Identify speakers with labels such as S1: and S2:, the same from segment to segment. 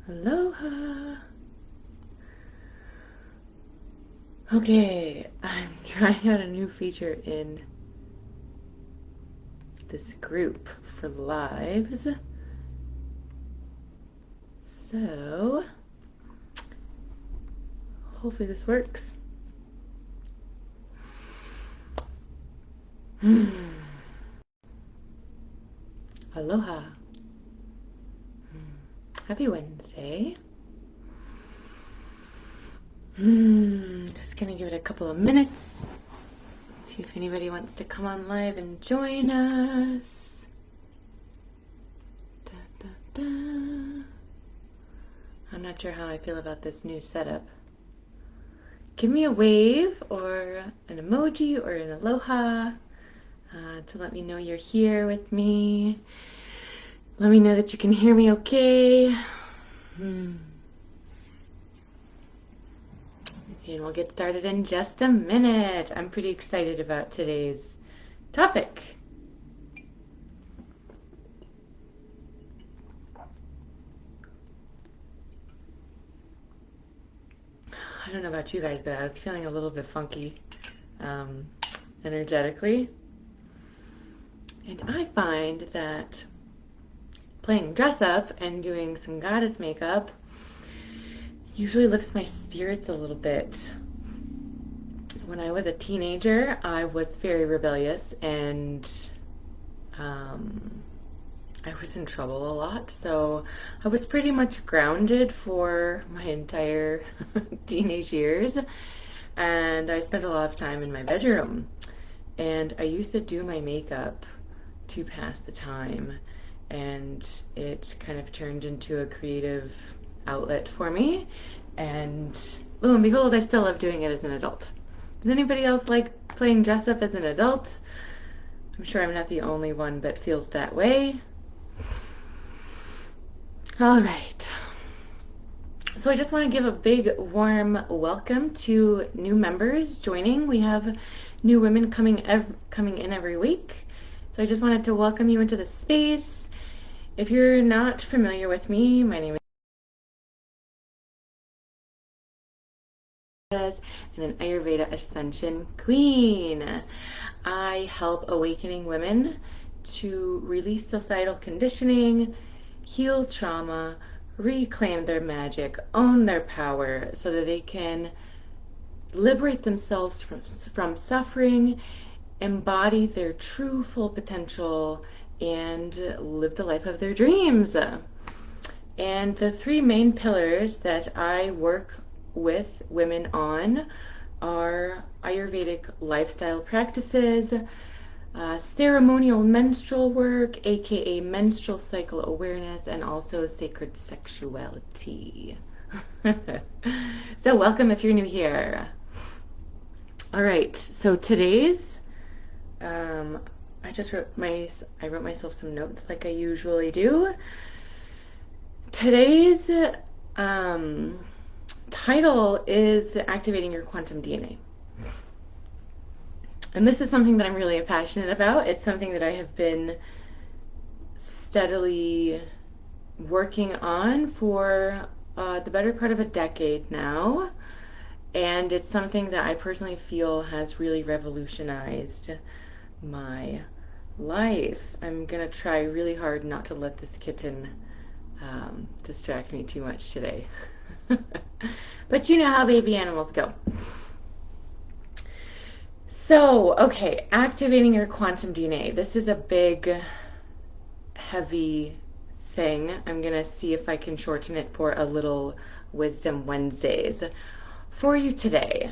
S1: Aloha. Okay, I'm trying out a new feature in this group for lives. So, hopefully this works. Aloha. Happy Wednesday. Just gonna give it a couple of minutes. See if anybody wants to come on live and join us. Da, da, da. I'm not sure how I feel about this new setup. Give me a wave or an emoji or an aloha to let me know you're here with me. Let me know that you can hear me okay. And we'll get started in just a minute. I'm pretty excited about today's topic. I don't know about you guys, but I was feeling a little bit funky energetically. And I find that playing dress up and doing some goddess makeup usually lifts my spirits a little bit. When I was a teenager, I was very rebellious and I was in trouble a lot, so I was pretty much grounded for my entire teenage years, and I spent a lot of time in my bedroom, and I used to do my makeup to pass the time, and it kind of turned into a creative outlet for me, and lo and behold, I still love doing it as an adult. Does anybody else like playing dress up as an adult? I'm sure I'm not the only one that feels that way. All right. So I just want to give a big warm welcome to new members joining. We have new women coming in every week. So I just wanted to welcome you into the space. If you're not familiar with me, my name is and an Ayurveda Ascension Queen. I help awakening women to release societal conditioning, heal trauma, reclaim their magic, own their power so that they can liberate themselves from suffering, embody their true full potential, and live the life of their dreams. And the three main pillars that I work with women on are Ayurvedic lifestyle practices, ceremonial menstrual work, aka menstrual cycle awareness, and also sacred sexuality. So welcome if you're new here. All right, so today's I wrote myself some notes like I usually do. Today's title is Activating Your Quantum DNA. And this is something that I'm really passionate about. It's something that I have been steadily working on for the better part of a decade now. And it's something that I personally feel has really revolutionized my life. I'm going to try really hard not to let this kitten distract me too much today. But you know how baby animals go. So, okay, activating your quantum DNA. This is a big, heavy thing. I'm going to see if I can shorten it for a little Wisdom Wednesdays for you today.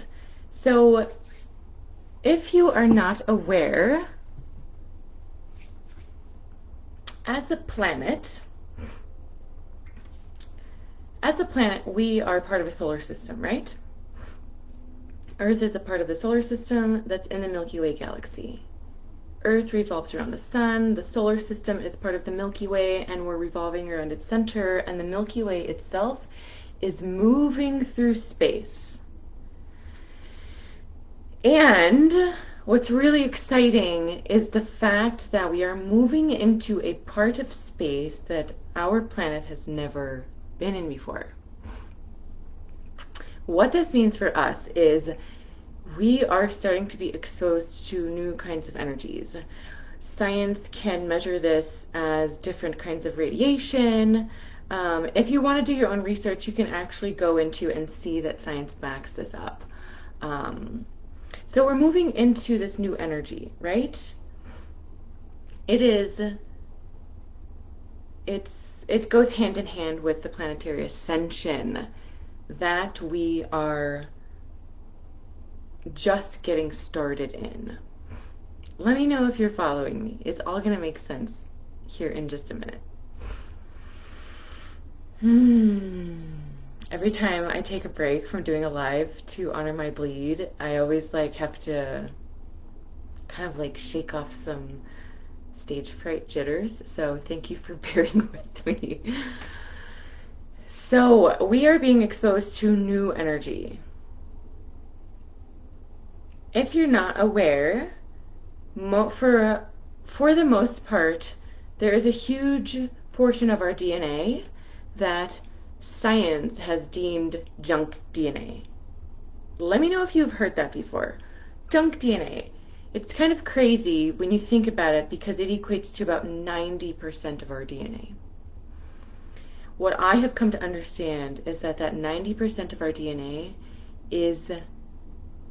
S1: So, if you are not aware, as a planet, we are part of a solar system, right? Earth is a part of the solar system that's in the Milky Way galaxy. Earth revolves around the sun, the solar system is part of the Milky Way, and we're revolving around its center, and the Milky Way itself is moving through space. And what's really exciting is the fact that we are moving into a part of space that our planet has never been in before. What this means for us is we are starting to be exposed to new kinds of energies. Science can measure this as different kinds of radiation. If you want to do your own research, you can actually go into and see that science backs this up. So we're moving into this new energy, right? It goes hand in hand with the planetary ascension that we are just getting started in. Let me know if you're following me. It's all going to make sense here in just a minute. Every time I take a break from doing a live to honor my bleed, I always have to kind of shake off some stage fright jitters. So thank you for bearing with me. So we are being exposed to new energy. If you're not aware, for the most part, there is a huge portion of our DNA that science has deemed junk DNA. Let me know if you've heard that before. Junk DNA. It's kind of crazy when you think about it because it equates to about 90% of our DNA. What I have come to understand is that 90% of our DNA is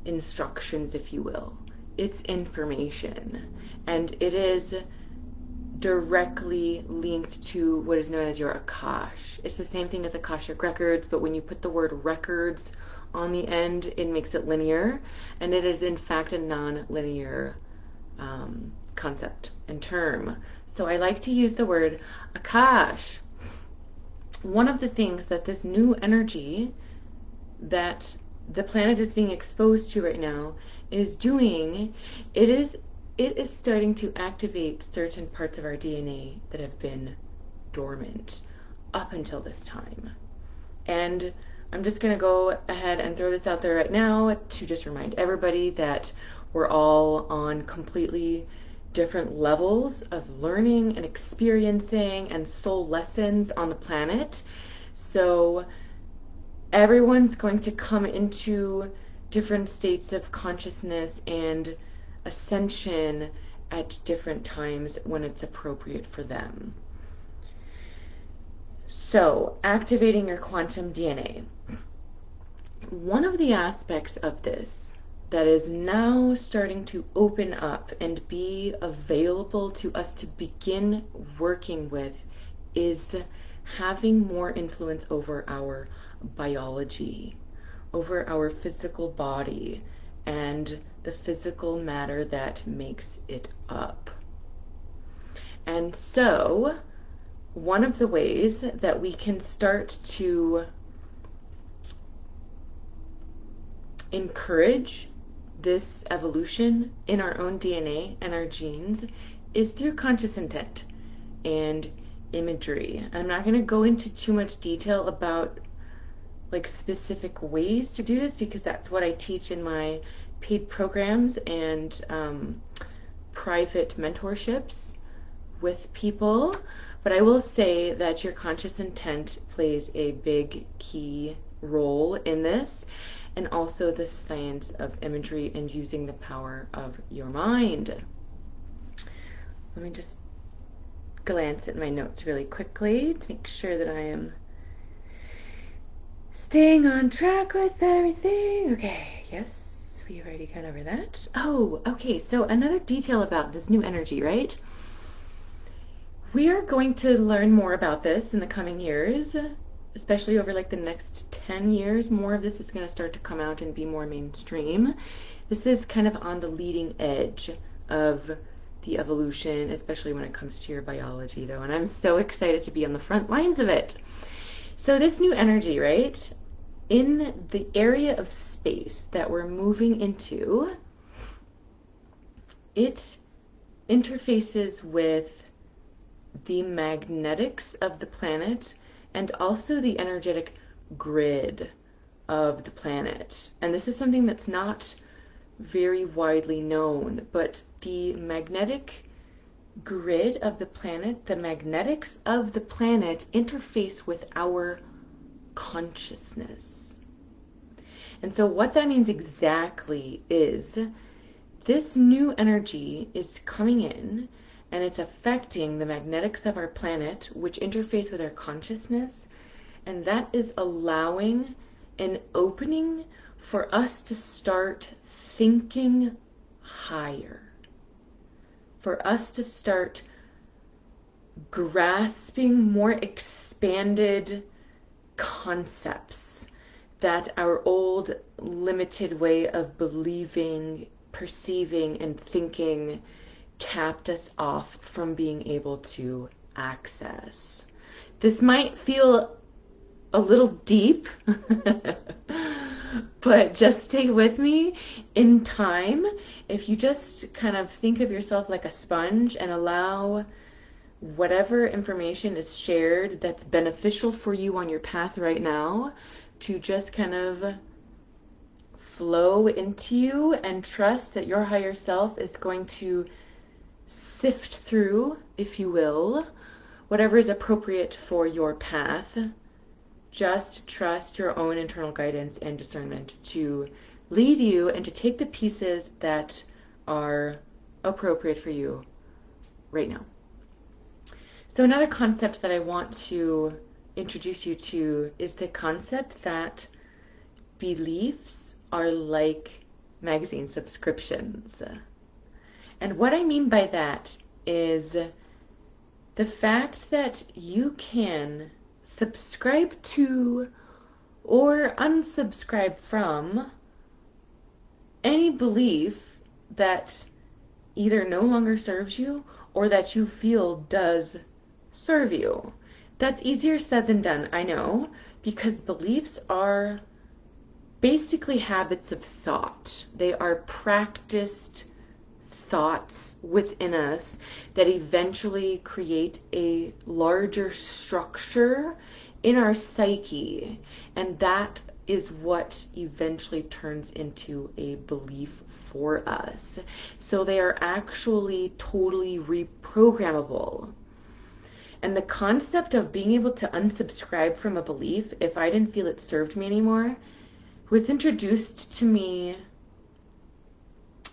S1: instructions, if you will. It's information. And it is directly linked to what is known as your Akash. It's the same thing as Akashic Records, but when you put the word records on the end, it makes it linear, and it is in fact a non-linear concept and term. So I like to use the word Akash. One of the things that this new energy that the planet is being exposed to right now is doing, it is starting to activate certain parts of our DNA that have been dormant up until this time. And I'm just going to go ahead and throw this out there right now to just remind everybody that we're all on completely different levels of learning and experiencing and soul lessons on the planet. So everyone's going to come into different states of consciousness and ascension at different times when it's appropriate for them. So, activating your quantum DNA. One of the aspects of this that is now starting to open up and be available to us to begin working with is having more influence over our biology, over our physical body, and the physical matter that makes it up. And so, one of the ways that we can start to encourage this evolution in our own DNA and our genes is through conscious intent and imagery. I'm not going to go into too much detail about specific ways to do this because that's what I teach in my paid programs and private mentorships with people. But I will say that your conscious intent plays a big key role in this, and also the science of imagery and using the power of your mind. Let me just glance at my notes really quickly to make sure that I am staying on track with everything. Okay, yes, we already got over that. Oh, okay, so another detail about this new energy, right? We are going to learn more about this in the coming years, especially over the next 10 years. More of this is going to start to come out and be more mainstream. This is kind of on the leading edge of the evolution, especially when it comes to your biology, though, and I'm so excited to be on the front lines of it. So this new energy, right, in the area of space that we're moving into, it interfaces with the magnetics of the planet and also the energetic grid of the planet. And this is something that's not very widely known, but the magnetic grid of the planet, the magnetics of the planet interface with our consciousness. And so what that means exactly is this new energy is coming in and it's affecting the magnetics of our planet, which interface with our consciousness, and that is allowing an opening for us to start thinking higher, for us to start grasping more expanded concepts that our old limited way of believing, perceiving, and thinking capped us off from being able to access. This might feel a little deep, but just stay with me. In time, if you just kind of think of yourself like a sponge and allow whatever information is shared that's beneficial for you on your path right now to just kind of flow into you, and trust that your higher self is going to sift through, if you will, whatever is appropriate for your path. Just trust your own internal guidance and discernment to lead you and to take the pieces that are appropriate for you right now. So another concept that I want to introduce you to is the concept that beliefs are like magazine subscriptions. And what I mean by that is the fact that you can subscribe to or unsubscribe from any belief that either no longer serves you or that you feel does serve you. That's easier said than done, I know, because beliefs are basically habits of thought. They are practiced thoughts within us that eventually create a larger structure in our psyche, and that is what eventually turns into a belief for us. So they are actually totally reprogrammable. And the concept of being able to unsubscribe from a belief if I didn't feel it served me anymore was introduced to me,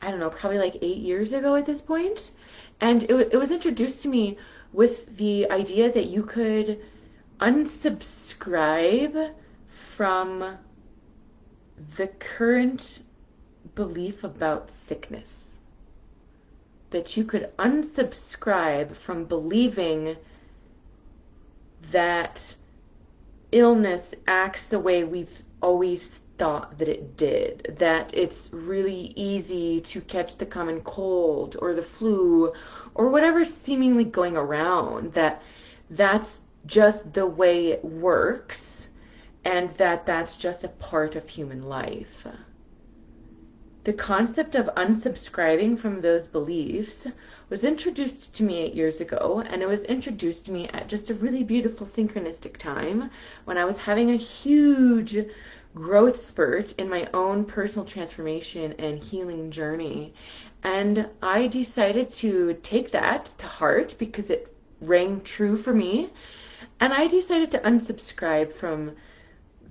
S1: I don't know, probably like 8 years ago at this point. And it was introduced to me with the idea that you could unsubscribe from the current belief about sickness. That you could unsubscribe from believing that illness acts the way we've always thought that it did, that it's really easy to catch the common cold or the flu or whatever's seemingly going around, that that's just the way it works, and that that's just a part of human life. The concept of unsubscribing from those beliefs was introduced to me 8 years ago, and it was introduced to me at just a really beautiful synchronistic time when I was having a huge growth spurt in my own personal transformation and healing journey. And I decided to take that to heart because it rang true for me, and I decided to unsubscribe from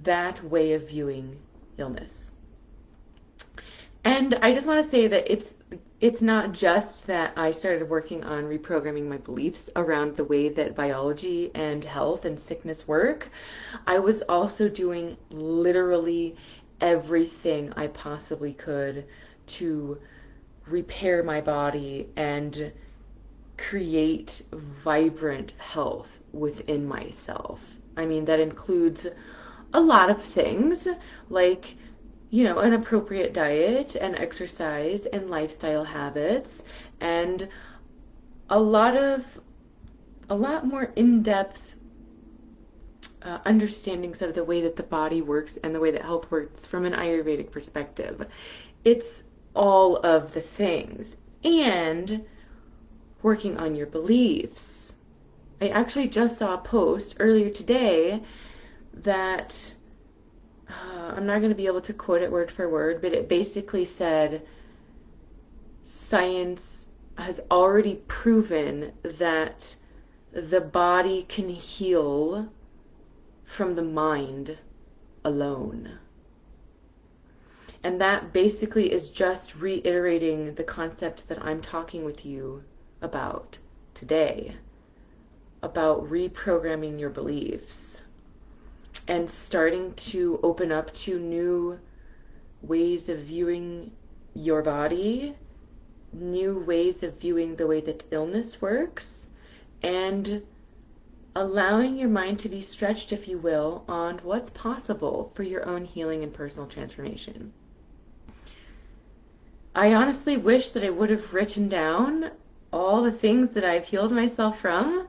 S1: that way of viewing illness. And I just want to say that it's not just that I started working on reprogramming my beliefs around the way that biology and health and sickness work. I was also doing literally everything I possibly could to repair my body and create vibrant health within myself. I mean, that includes a lot of things like, an appropriate diet and exercise and lifestyle habits, and a lot more in-depth understandings of the way that the body works and the way that health works from an Ayurvedic perspective. It's all of the things. And working on your beliefs. I actually just saw a post earlier today that I'm not going to be able to quote it word for word, but it basically said science has already proven that the body can heal from the mind alone. And that basically is just reiterating the concept that I'm talking with you about today, about reprogramming your beliefs and starting to open up to new ways of viewing your body, new ways of viewing the way that illness works, and allowing your mind to be stretched, if you will, on what's possible for your own healing and personal transformation. I honestly wish that I would have written down all the things that I've healed myself from,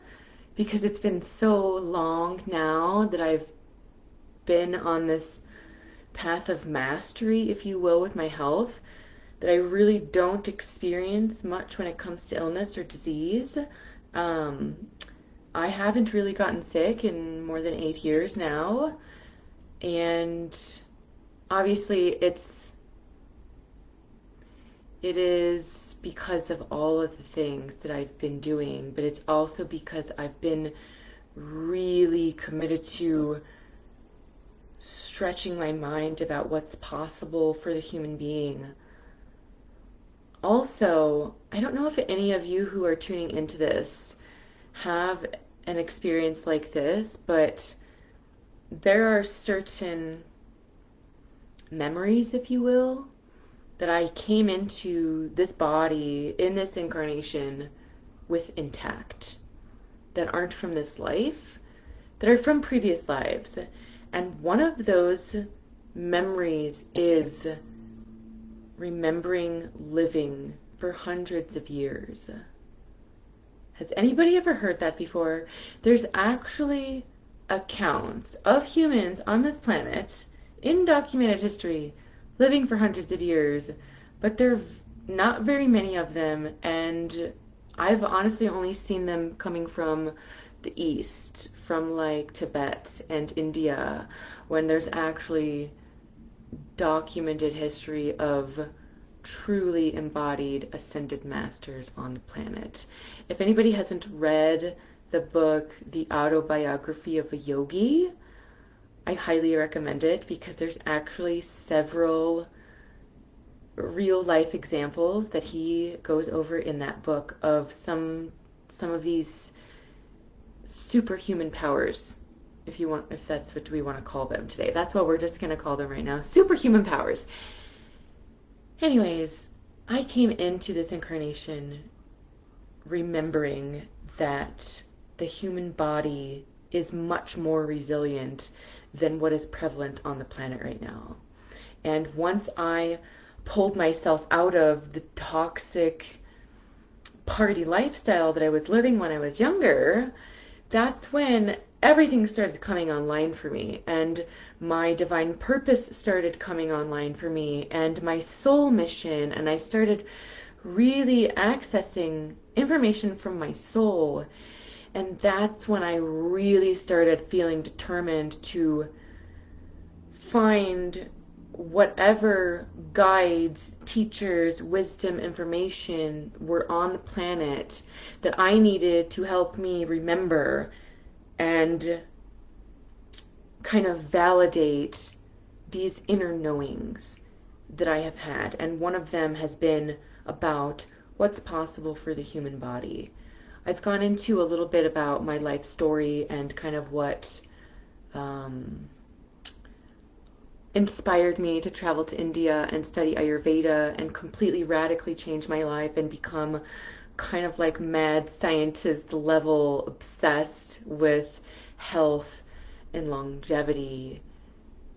S1: because it's been so long now that I've been on this path of mastery, if you will, with my health, that I really don't experience much when it comes to illness or disease. I haven't really gotten sick in more than 8 years now, and obviously it is because of all of the things that I've been doing, but it's also because I've been really committed to stretching my mind about what's possible for the human being. Also, I don't know if any of you who are tuning into this have an experience like this, but there are certain memories, if you will, that I came into this body in this incarnation with intact, that aren't from this life, that are from previous lives. And one of those memories is remembering living for hundreds of years. Has anybody ever heard that before? There's actually accounts of humans on this planet in documented history living for hundreds of years, but there are not very many of them, and I've honestly only seen them coming from the East, from like Tibet and India, when there's actually documented history of truly embodied ascended masters on the planet. If anybody hasn't read the book The Autobiography of a Yogi, I highly recommend it, because there's actually several real life examples that he goes over in that book of some of these superhuman powers, if that's what we want to call them today. That's what we're just going to call them right now, superhuman powers. Anyways, I came into this incarnation remembering that the human body is much more resilient than what is prevalent on the planet right now. And once I pulled myself out of the toxic party lifestyle that I was living when I was younger, that's when everything started coming online for me, and my divine purpose started coming online for me, and my soul mission, and I started really accessing information from my soul. And that's when I really started feeling determined to find whatever guides, teachers, wisdom, information were on the planet that I needed to help me remember and kind of validate these inner knowings that I have had. And one of them has been about what's possible for the human body. I've gone into a little bit about my life story and kind of what inspired me to travel to India and study Ayurveda and completely radically change my life and become kind of like mad scientist level obsessed with health and longevity.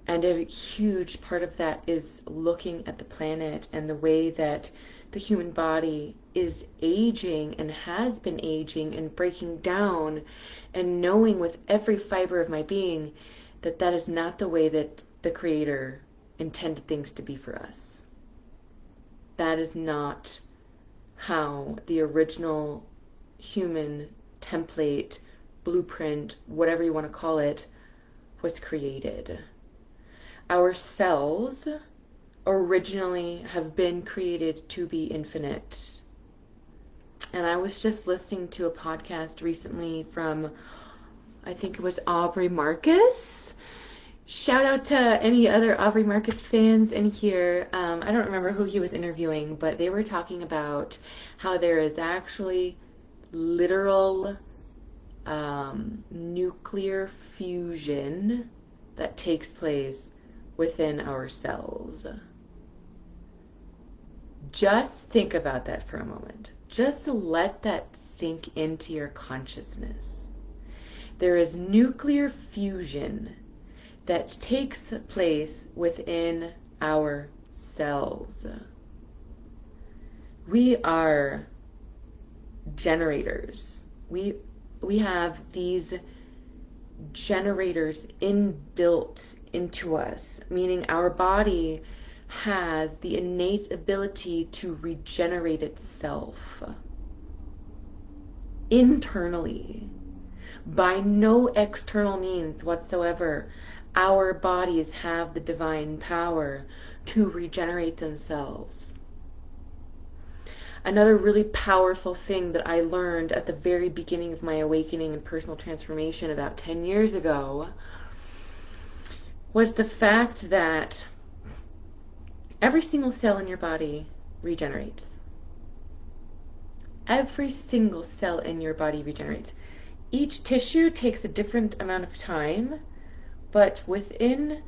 S1: And a huge part of that is looking at the planet and the way that the human body is aging and has been aging and breaking down, and knowing with every fiber of my being that that is not the way that the Creator intended things to be for us. That is not how the original human template, blueprint, whatever you want to call it, was created. Our cells originally have been created to be infinite. And I was just listening to a podcast recently from, I think it was Aubrey Marcus. Shout out to any other Aubrey Marcus fans in here. I don't remember who he was interviewing, but they were talking about how there is actually literal nuclear fusion that takes place within our cells. Just think about that for a moment. Just let that sink into your consciousness. There is nuclear fusion that takes place within our cells. We are generators. We have these generators inbuilt into us, meaning our body has the innate ability to regenerate itself internally by no external means whatsoever. Our bodies have the divine power to regenerate themselves. Another really powerful thing that I learned at the very beginning of my awakening and personal transformation about 10 years ago was the fact that every single cell in your body regenerates. Every single cell in your body regenerates. Each tissue takes a different amount of time, but within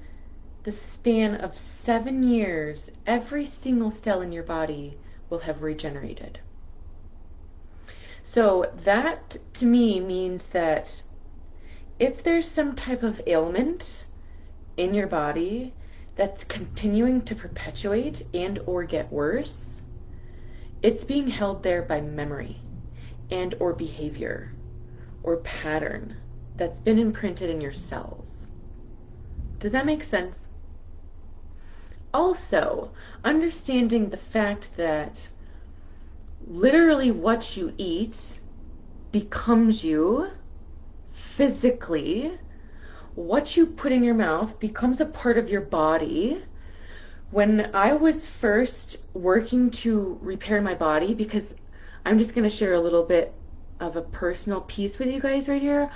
S1: the span of 7 years, every single cell in your body will have regenerated. So that to me means that if there's some type of ailment in your body that's continuing to perpetuate and or get worse, it's being held there by memory and or behavior or pattern that's been imprinted in your cells. Does that make sense? Also, understanding the fact that literally what you eat becomes you physically. What you put in your mouth becomes a part of your body. When I was first working to repair my body, because I'm just going to share a little bit of a personal piece with you guys right here,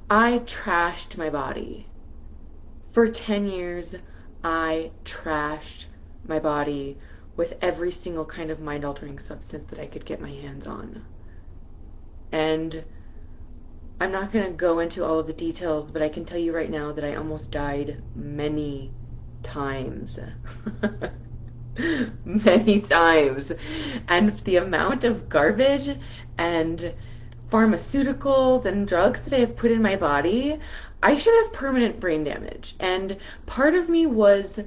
S1: I trashed my body. For 10 years, I trashed my body with every single kind of mind-altering substance that I could get my hands on. And I'm not going to go into all of the details, but I can tell you right now that I almost died many times. Many times. And the amount of garbage and pharmaceuticals and drugs that I have put in my body, I should have permanent brain damage. And part of me was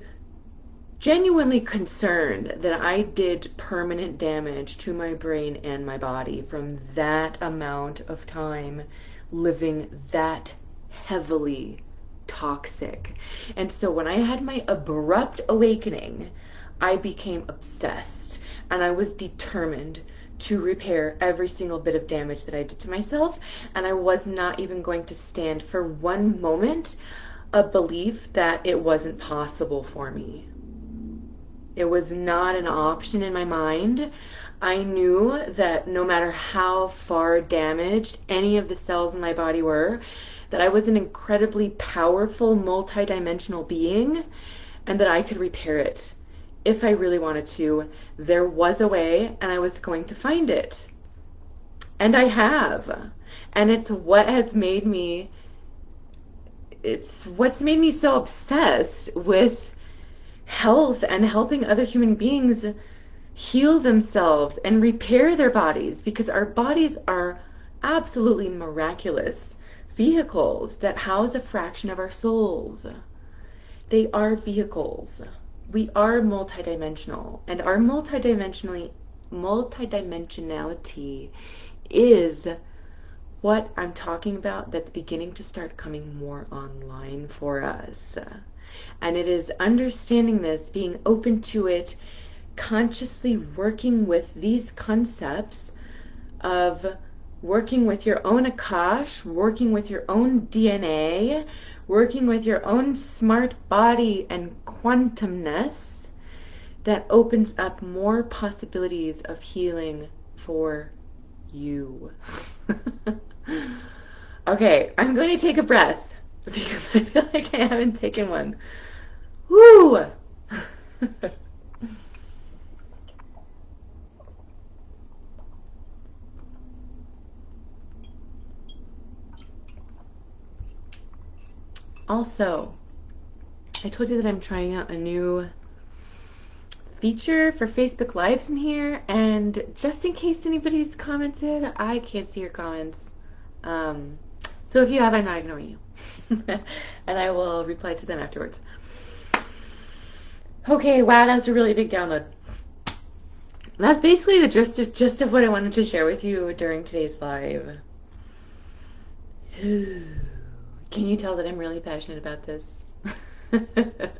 S1: genuinely concerned that I did permanent damage to my brain and my body from that amount of time living that heavily toxic. And so when I had my abrupt awakening, I became obsessed and I was determined to repair every single bit of damage that I did to myself, and I was not even going to stand for one moment a belief that it wasn't possible for me. It was not an option in my mind. I knew that no matter how far damaged any of the cells in my body were, that I was an incredibly powerful, multidimensional being, and that I could repair it. If I really wanted to, there was a way, and I was going to find it. And I have. And it's what's made me so obsessed with health and helping other human beings heal themselves and repair their bodies, because our bodies are absolutely miraculous vehicles that house a fraction of our souls. They are vehicles. We are multidimensional, and our multidimensionality is what I'm talking about that's beginning to start coming more online for us. And it is understanding this, being open to it, consciously working with these concepts of working with your own Akash, working with your own DNA, working with your own smart body and quantumness, that opens up more possibilities of healing for you. Okay, I'm going to take a breath because I feel like I haven't taken one. Woo! Also, I told you that I'm trying out a new feature for Facebook Lives in here, and just in case anybody's commented, I can't see your comments. Um, so if you have, I'm not ignoring you. And I will reply to them afterwards. Okay, wow, that was a really big download. That's basically the gist of what I wanted to share with you during today's live. Can you tell that I'm really passionate about this? And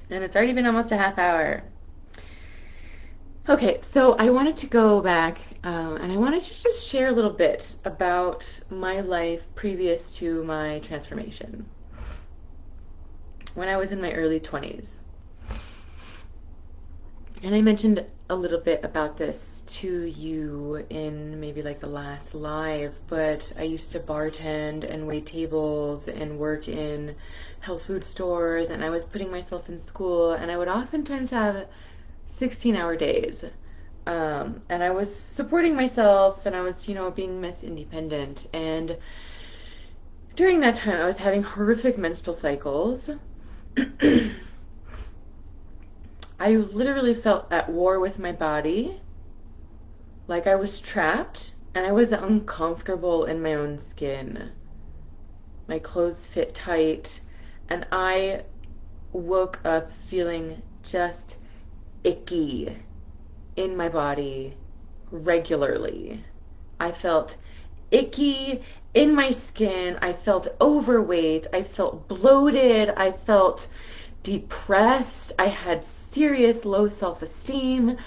S1: it's already been almost a half hour. Okay, so I wanted to go back and I wanted to just share a little bit about my life previous to my transformation when I was in my early 20s. And I mentioned a little bit about this to you in maybe like the last live, but I used to bartend and wait tables and work in health food stores, and I was putting myself in school, and I would oftentimes have 16-hour days. And I was supporting myself, and I was, being Miss Independent. And during that time, I was having horrific menstrual cycles. I literally felt at war with my body, like I was trapped, and I was uncomfortable in my own skin. My clothes fit tight, and I woke up feeling just icky in my body regularly. I felt icky in my skin. I felt overweight. I felt bloated. I felt depressed. I had serious low self-esteem.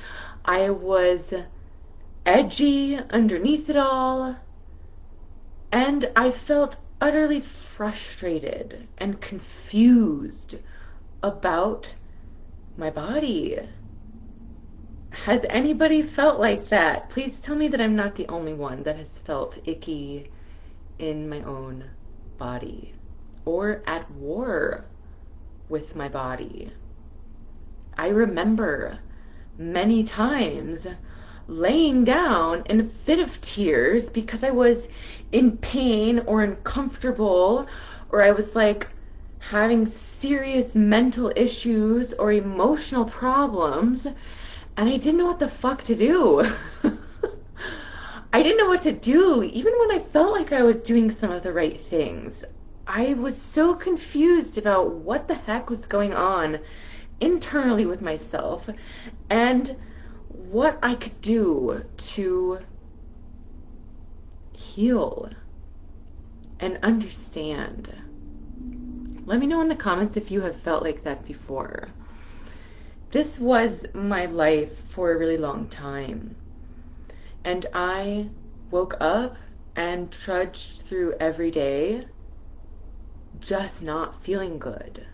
S1: I was edgy underneath it all. And I felt utterly frustrated and confused about my body. Has anybody felt like that? Please tell me that I'm not the only one that has felt icky in my own body or at war with my body. I remember many times laying down in a fit of tears because I was in pain or uncomfortable, or I was like having serious mental issues or emotional problems, and I didn't know what the fuck to do. I didn't know what to do, even when I felt like I was doing some of the right things. I was so confused about what the heck was going on internally with myself and what I could do to heal and understand. Let me know in the comments if you have felt like that before. This was my life for a really long time. And I woke up and trudged through every day just not feeling good.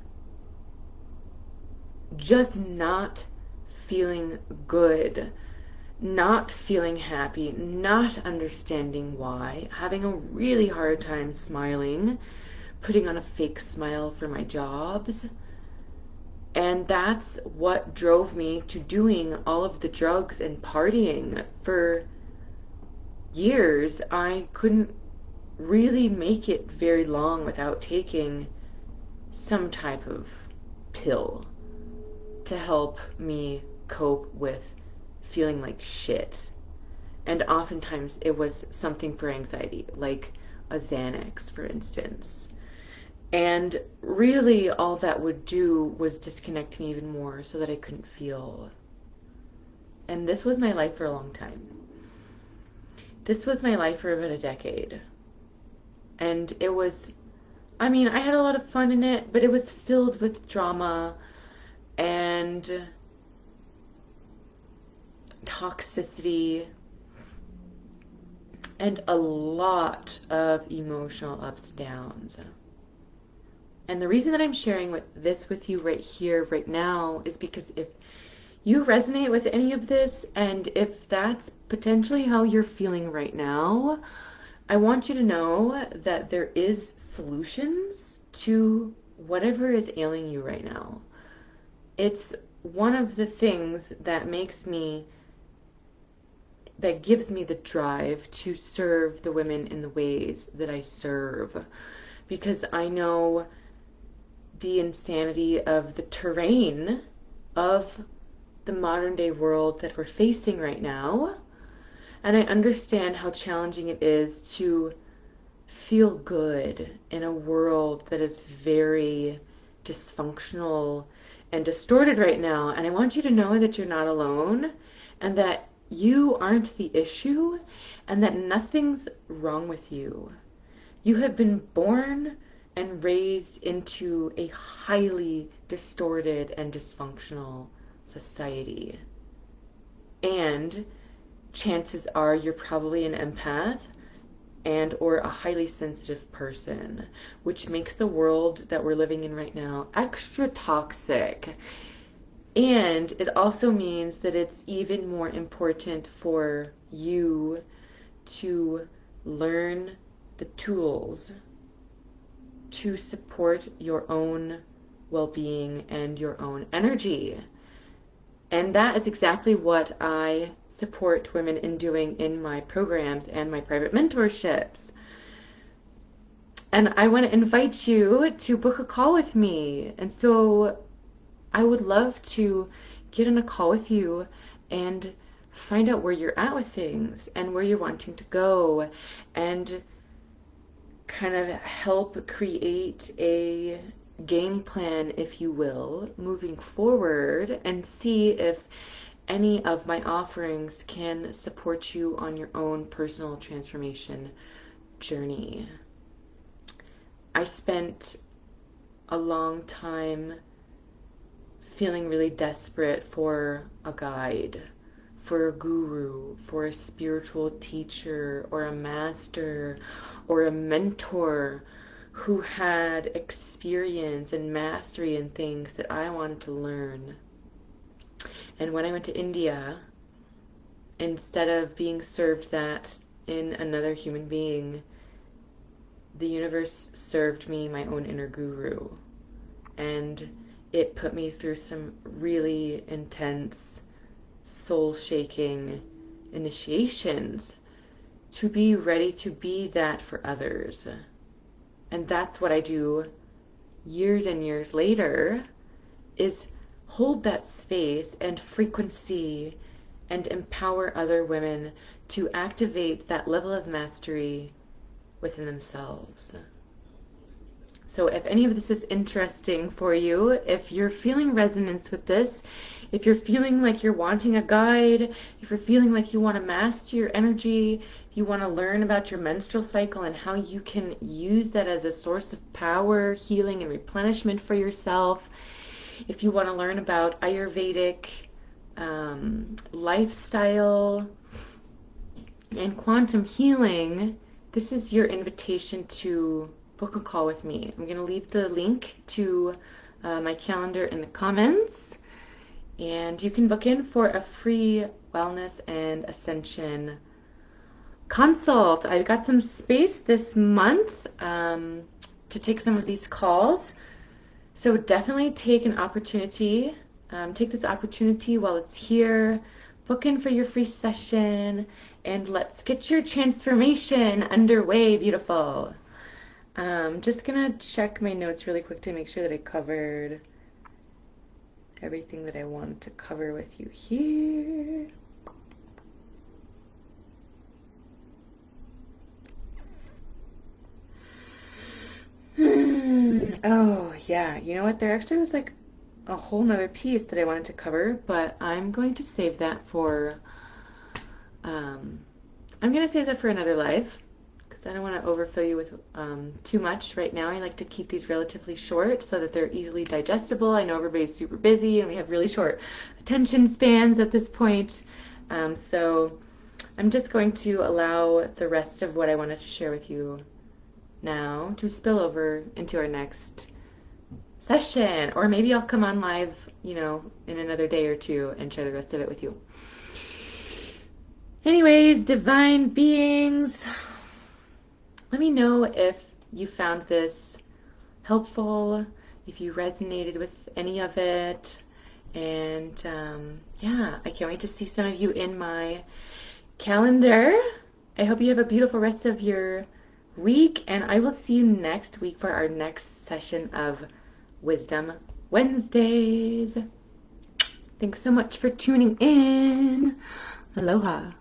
S1: Just not feeling good. Not feeling happy. Not understanding why. Having a really hard time smiling. Putting on a fake smile for my jobs. And that's what drove me to doing all of the drugs and partying for years. I couldn't really make it very long without taking some type of pill to help me cope with feeling like shit. And oftentimes it was something for anxiety, like a Xanax, for instance. And really all that would do was disconnect me even more so that I couldn't feel. And this was my life for a long time. This was my life for about a decade. And it was, I mean, I had a lot of fun in it, but it was filled with drama and toxicity and a lot of emotional ups and downs. And the reason that I'm sharing this with you right here, right now, is because if you resonate with any of this, and if that's potentially how you're feeling right now, I want you to know that there is solutions to whatever is ailing you right now. It's one of the things that gives me the drive to serve the women in the ways that I serve, because I know the insanity of the terrain of the modern day world that we're facing right now. And I understand how challenging it is to feel good in a world that is very dysfunctional and distorted right now. And I want you to know that you're not alone and that you aren't the issue and that nothing's wrong with you. You have been born and raised into a highly distorted and dysfunctional society. And chances are you're probably an empath and or a highly sensitive person, which makes the world that we're living in right now extra toxic. And it also means that it's even more important for you to learn the tools to support your own well-being and your own energy. And that is exactly what I support women in doing in my programs and my private mentorships. And I want to invite you to book a call with me. And so I would love to get on a call with you and find out where you're at with things and where you're wanting to go, and kind of help create a game plan, if you will, moving forward, and see if any of my offerings can support you on your own personal transformation journey. I spent a long time feeling really desperate for a guide, for a guru, for a spiritual teacher or a master or a mentor who had experience and mastery in things that I wanted to learn. And when I went to India, instead of being served that in another human being, the universe served me my own inner guru. And it put me through some really intense, soul-shaking initiations to be ready to be that for others. And that's what I do years and years later, is hold that space and frequency and empower other women to activate that level of mastery within themselves. So if any of this is interesting for you, if you're feeling resonance with this, if you're feeling like you're wanting a guide, if you're feeling like you want to master your energy, if you want to learn about your menstrual cycle and how you can use that as a source of power, healing, and replenishment for yourself, if you want to learn about Ayurvedic lifestyle and quantum healing, this is your invitation to book a call with me. I'm going to leave the link to my calendar in the comments, and you can book in for a free wellness and ascension consult. I've got some space this month to take some of these calls, so definitely take this opportunity while it's here. Book in for your free session, and let's get your transformation underway, beautiful. Just gonna check my notes really quick to make sure that I covered everything that I wanted to cover with you here. Oh, yeah. You know what? There actually was like a whole nother piece that I wanted to cover, but I'm going to save that for another live, because I don't want to overfill you with too much right now. I like to keep these relatively short so that they're easily digestible. I know everybody's super busy and we have really short attention spans at this point. So I'm just going to allow the rest of what I wanted to share with you now to spill over into our next session, or maybe I'll come on live, in another day or two and share the rest of it with you. Anyways, divine beings, let me know if you found this helpful, if you resonated with any of it. And yeah, I can't wait to see some of you in my calendar. I hope you have a beautiful rest of your week, and I will see you next week for our next session of Wisdom Wednesdays. Thanks so much for tuning in. Aloha.